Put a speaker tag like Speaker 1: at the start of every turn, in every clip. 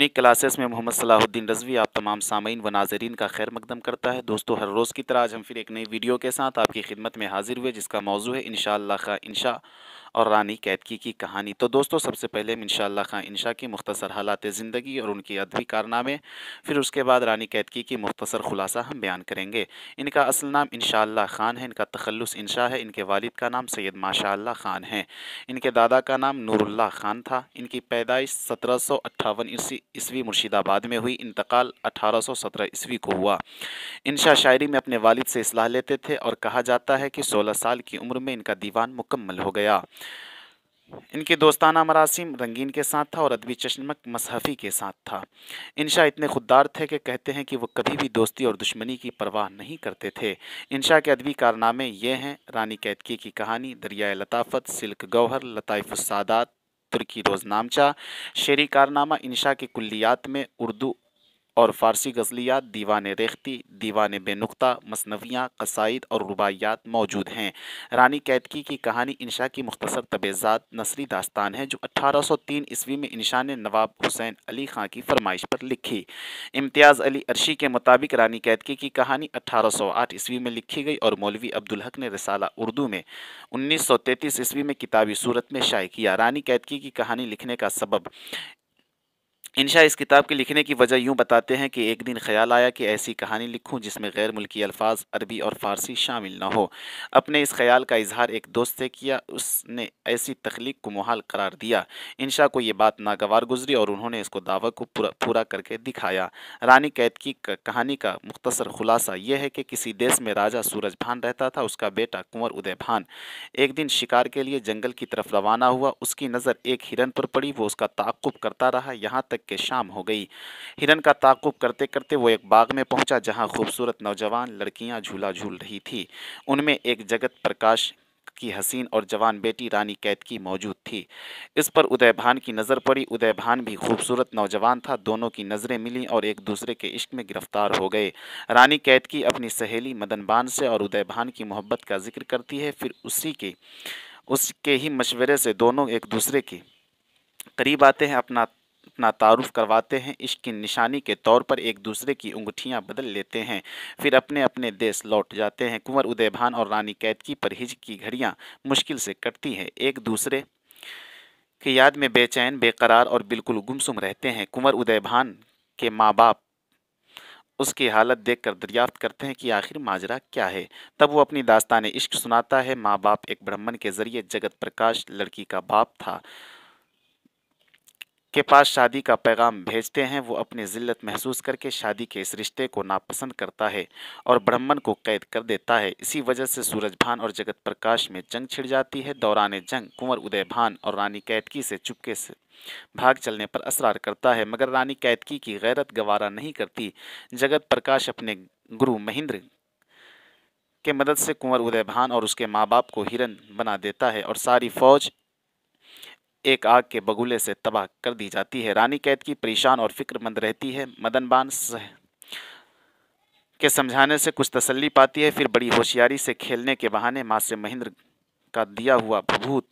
Speaker 1: Unique classes में मोहम्मद सलाहुद्दीन रज़वी आप तमाम सामीन व नाज़रीन का खैर मकदम करता है। दोस्तों, हर रोज़ की तरह आज हम फिर एक नई वीडियो के साथ आपकी खिदमत में हाजिर हुए, जिसका मौजू है इंशाअल्लाह खा इंशा और रानी कैतकी की कहानी। तो दोस्तों, सबसे पहले हम इंशाअल्लाह खा इंशा की मुख्तसर हालात ज़िंदगी और उनकी अदबी कारनामे, फिर उसके बाद रानी कैतकी की मुख्तसर खुलासा हम बयान करेंगे। इनका असल नाम इंशाअल्लाह ख़ान है, इनका तखल्लुस इंशा है, इनके वालिद का नाम सैयद माशाअल्लाह ख़ान है, इनके दादा का नाम नूरुल्लाह ख़ान था। इनकी पैदाइश 1758 ईस्वी मुर्शिदाबाद में हुई, इंतकाल 1817 ईस्वी को हुआ। इंशा शायरी में अपने वालिद से इस्लाह लेते थे और कहा जाता है कि 16 साल की उम्र में इनका दीवान मुकम्मल हो गया। इनके दोस्ताना मरासिम रंगीन के साथ था और अदबी चश्मक मसहफ़ी के साथ था। इंशा इतने खुददार थे कि कहते हैं कि वो कभी भी दोस्ती और दुश्मनी की परवाह नहीं करते थे। इंशा के अदबी कारनामे ये हैं: रानी कैतकी की कहानी, दरियाए लताफ़त, सिल्क गौहर, लताइफ़ुस सादात, तुर्की रोज़नामचा। शेरी कारनामा इंशा के कुल्लियात में उर्दू और फ़ारसी गज़लियात, दीवान रेख्ती, दीवान बेनुक्ता, मसनवियाँ, क़साइद और रुबाइयात मौजूद हैं। रानी कैतकी की कहानी इंशा की मुख्तसर तबेज़ात नसरी दास्तान है, जो 1803 ईस्वी में इंशा ने नवाब हुसैन अली ख़ां की फरमाइश पर लिखी। इम्तियाज़ अली अरशी के मुताबिक रानी कैतकी की कहानी 1808 ईस्वी में लिखी गई और मौलवी अब्दुल हक ने रिसाला उर्दू में 1933 ईस्वी में किताबी सूरत में शाये किया। रानी कैतकी की कहानी लिखने का सबब: इंशा इस किताब के लिखने की वजह यूँ बताते हैं कि एक दिन ख्याल आया कि ऐसी कहानी लिखूँ जिसमें गैर मुल्की अल्फाज अरबी और फ़ारसी शामिल न हो। अपने इस ख्याल का इजहार एक दोस्त से किया, उसने ऐसी तख्लीक को मुहाल करार दिया। इंशा को ये बात नागवार गुजरी और उन्होंने इसको दावा को पूरा करके दिखाया। रानी कैतकी कहानी का मुख्तसर खुलासा यह है कि किसी देश में राजा सूरजभान रहता था। उसका बेटा कुंवर उदयभान एक दिन शिकार के लिए जंगल की तरफ रवाना हुआ। उसकी नज़र एक हिरन पर पड़ी। वो उसका ताक़ुब करता रहा, यहाँ तक कि शाम हो गई। हिरन का ताक़ुब करते करते वो एक बाग में पहुंचा, जहां खूबसूरत नौजवान लड़कियां झूला झूल रही थी। उनमें एक जगत प्रकाश की हसीन और जवान बेटी रानी कैतकी मौजूद थी। इस पर उदयभान की नज़र पड़ी। उदयभान भी खूबसूरत नौजवान था। दोनों की नज़रें मिलीं और एक दूसरे के इश्क में गिरफ्तार हो गए। रानी कैतकी अपनी सहेली मदनबान से और उदयभान की मोहब्बत का जिक्र करती है। फिर उसके ही मशवरे से दोनों एक दूसरे के करीब आते हैं, अपना अपना तारुफ करवाते हैं। इश्क की निशानी के तौर पर एक दूसरे की अंगूठियां बदल लेते हैं, फिर अपने अपने देश लौट जाते हैं। कुंवर उदयभान और रानी कैतकी पर हिज की घड़ियां मुश्किल से कटती हैं। एक दूसरे की याद में बेचैन, बेकरार और बिल्कुल गुमसुम रहते हैं। कुंवर उदयभान के माँ बाप उसकी हालत देखकर दरियाफ्त करते हैं कि आखिर माजरा क्या है। तब वो अपनी दास्तान इश्क सुनाता है। माँ बाप एक ब्राह्मण के ज़रिए जगत प्रकाश, लड़की का बाप था, के पास शादी का पैगाम भेजते हैं। वो अपनी ज़िल्लत महसूस करके शादी के इस रिश्ते को नापसंद करता है और ब्राह्मण को कैद कर देता है। इसी वजह से सूरजभान और जगत प्रकाश में जंग छिड़ जाती है। दौरान जंग कुंवर उदयभान और रानी कैतकी से चुपके से भाग चलने पर असरार करता है, मगर रानी कैतकी की गैरत गवारा नहीं करती। जगत प्रकाश अपने गुरु महेंद्र के मदद से कुंवर उदयभान और उसके माँ बाप को हिरन बना देता है और सारी फौज एक आग के बगुले से तबाह कर दी जाती है। रानी कैतकी परेशान और फिक्रमंद रहती है। मदनबान के समझाने से कुछ तसल्ली पाती है। फिर बड़ी होशियारी से खेलने के बहाने माँ से महेंद्र का दिया हुआ भभूत,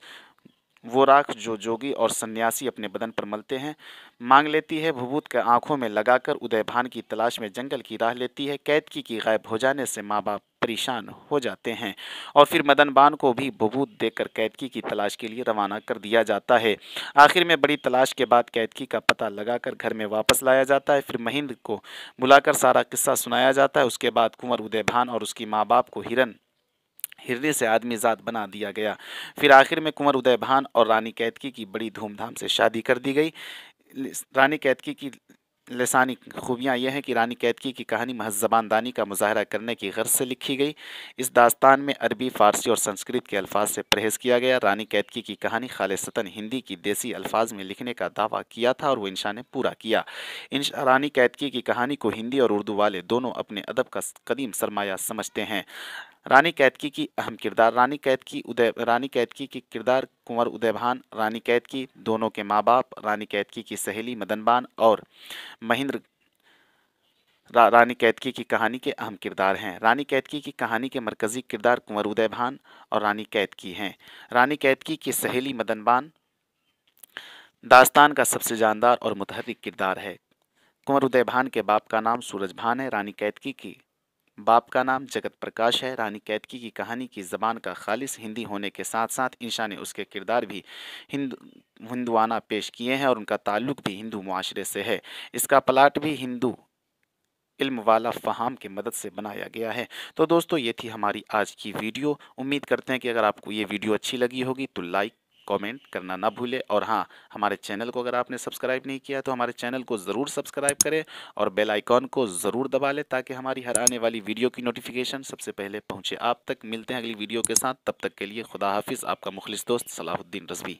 Speaker 1: वो राख जो जोगी और सन्यासी अपने बदन पर मलते हैं, मांग लेती है। भभूत के आंखों में लगाकर उदयभान की तलाश में जंगल की राह लेती है। कैतकी की गायब हो जाने से माँ बाप परेशान हो जाते हैं और फिर मदनबान को भी भभूत देकर कैतकी की तलाश के लिए रवाना कर दिया जाता है। आखिर में बड़ी तलाश के बाद कैतकी का पता लगाकर घर में वापस लाया जाता है। फिर महेंद्र को बुलाकर सारा किस्सा सुनाया जाता है। उसके बाद कुंवर उदयभान और उसकी माँ बाप को हिरनी से आदमीजात बना दिया गया। फिर आखिर में कुंवर उदयभान और रानी कैतकी की बड़ी धूमधाम से शादी कर दी गई। रानी कैतकी की लसानी खूबियाँ यह हैं कि रानी कैतकी की कहानी महज ज़बानदानी का मुजाहरा करने की गर्ज से लिखी गई। इस दास्तान में अरबी, फ़ारसी और संस्कृत के अल्फाज से परहेज़ किया गया। रानी कैतकी की कहानी खालिसतन हिंदी की देसी अल्फाज में लिखने का दावा किया था और वो इंशा ने पूरा किया। रानी कैतकी की कहानी को हिंदी और उर्दू वाले दोनों अपने अदब का कदीम सरमाया समझते हैं। रानी कैतकी की अहम किरदार: रानी कैतकी की किरदार कुंवर उदयभान, रानी कैतकी, दोनों के माँ बाप, रानी कैतकी की सहेली मदनबान और महेंद्र रानी कैतकी की कहानी के अहम किरदार हैं। रानी कैतकी की कहानी के मरकज़ी किरदार कुंवर उदयभान और रानी कैतकी हैं। रानी कैतकी की सहेली मदनबान दास्तान का सबसे जानदार और मुतहर्रिक किरदार है। कुंवर उदय भान के बाप का नाम सूरज भान है। रानी कैतकी की बाप का नाम जगत प्रकाश है। रानी कैतकी की कहानी की ज़बान का खालिस हिंदी होने के साथ साथ इंशा ने उसके किरदार भी हिंदुआना पेश किए हैं और उनका ताल्लुक भी हिंदू मुआशरे से है। इसका प्लाट भी हिंदू इल्म वाला फ़हाम की मदद से बनाया गया है। तो दोस्तों, ये थी हमारी आज की वीडियो। उम्मीद करते हैं कि अगर आपको ये वीडियो अच्छी लगी होगी तो लाइक कमेंट करना ना भूलें, और हाँ, हमारे चैनल को अगर आपने सब्सक्राइब नहीं किया तो हमारे चैनल को ज़रूर सब्सक्राइब करें और बेल आइकॉन को ज़रूर दबा लें ताकि हमारी हर आने वाली वीडियो की नोटिफिकेशन सबसे पहले पहुँचे आप तक। मिलते हैं अगली वीडियो के साथ, तब तक के लिए खुदा हाफिज़। आपका मुखलिस दोस्त सलाहुद्दीन रज़वी।